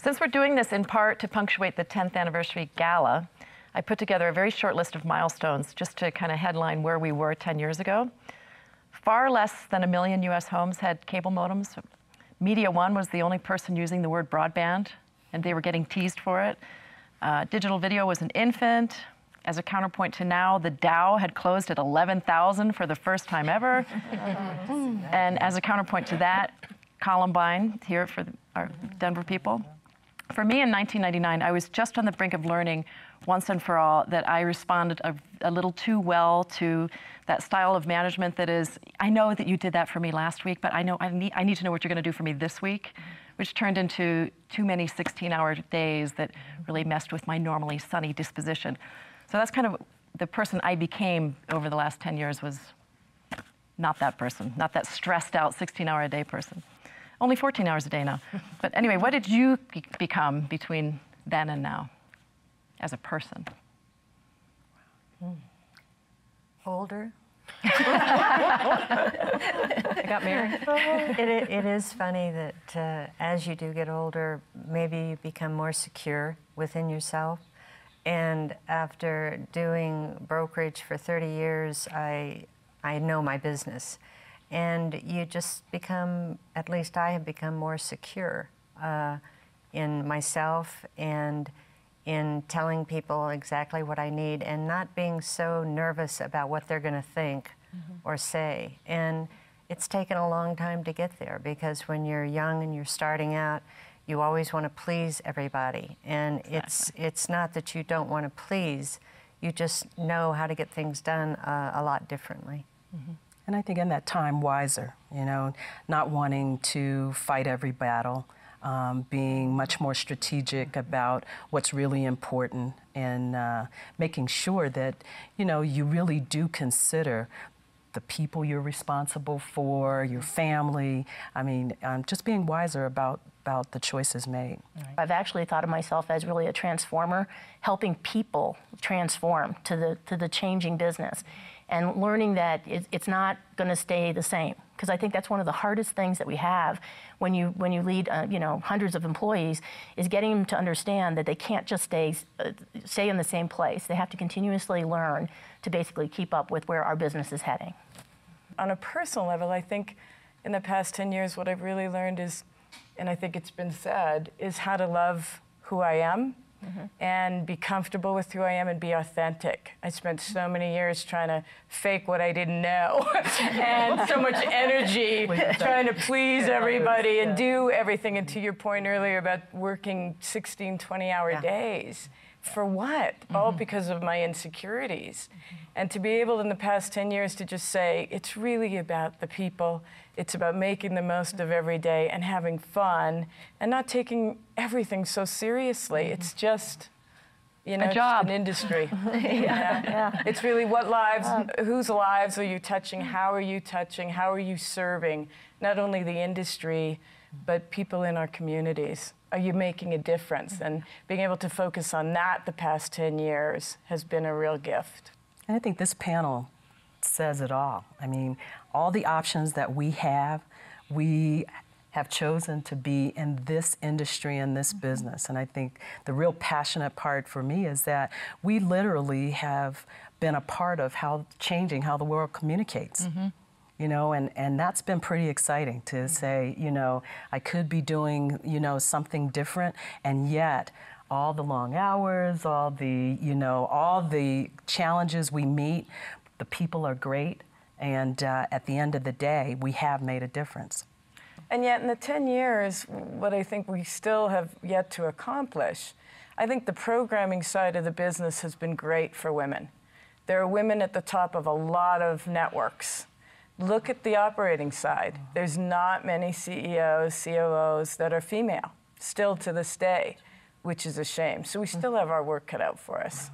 Since we're doing this in part to punctuate the 10th anniversary gala, I put together a very short list of milestones just to kind of headline where we were 10 years ago. Far less than 1 million US homes had cable modems. Media One was the only person using the word broadband, and they were getting teased for it. Digital video was an infant. As a counterpoint to now, the Dow had closed at 11,000 for the first time ever. And as a counterpoint to that, Columbine, here for our Denver people. For me in 1999, I was just on the brink of learning once and for all that I responded a little too well to that style of management that is, I know that you did that for me last week, but I need to know what you're going to do for me this week, which turned into too many 16-hour days that really messed with my normally sunny disposition. So that's kind of the person I became over the last 10 years was not that person, not that stressed out 16-hour-a-day person. Only 14 hours a day now. But anyway, what did you become between then and now as a person? Older. I got married. It is funny that as you do get older, maybe you become more secure within yourself. And after doing brokerage for 30 years, I know my business. And you just become, at least I have become more secure in myself and in telling people exactly what I need and not being so nervous about what they're going to think or say. And it's taken a long time to get there because when you're young and you're starting out, you always want to please everybody. And exactly. It's not that you don't want to please, you just know how to get things done a lot differently. And I think in that time, wiser, you know, not wanting to fight every battle, being much more strategic about what's really important and making sure that, you know, you really do consider the people you're responsible for, your family. I mean, just being wiser about the choices made. Right. I've actually thought of myself as really a transformer, helping people transform to the changing business. And learning that it's not going to stay the same, because I think that's one of the hardest things that we have when you lead you know, hundreds of employees, is getting them to understand that they can't just stay in the same place. They have to continuously learn to basically keep up with where our business is heading. On a personal level, I think in the past 10 years, what I've really learned is, and I think it's been said, is how to love who I am. And be comfortable with who I am and be authentic. I spent so many years trying to fake what I didn't know and so much energy trying to please everybody and do everything. And to your point earlier about working 16, 20-hour days. For what? All because of my insecurities. And to be able in the past 10 years to just say, it's really about the people, it's about making the most of every day and having fun and not taking everything so seriously. It's just, you know, a job. An industry. It's really what lives, whose lives are you touching, how are you touching, how are you serving, not only the industry, but people in our communities. Are you making a difference? And being able to focus on that the past 10 years has been a real gift. And I think this panel says it all. I mean, all the options that we have chosen to be in this industry, in this business. And I think the real passionate part for me is that we literally have been a part of changing how the world communicates. You know, and that's been pretty exciting to say, you know, I could be doing, you know, something different, and yet all the long hours, all the challenges we meet, the people are great, and at the end of the day, we have made a difference. And yet in the 10 years, what I think we still have yet to accomplish, I think the programming side of the business has been great for women. There are women at the top of a lot of networks. Look at the operating side. There's not many CEOs, COOs that are female, still to this day, which is a shame. So we still have our work cut out for us.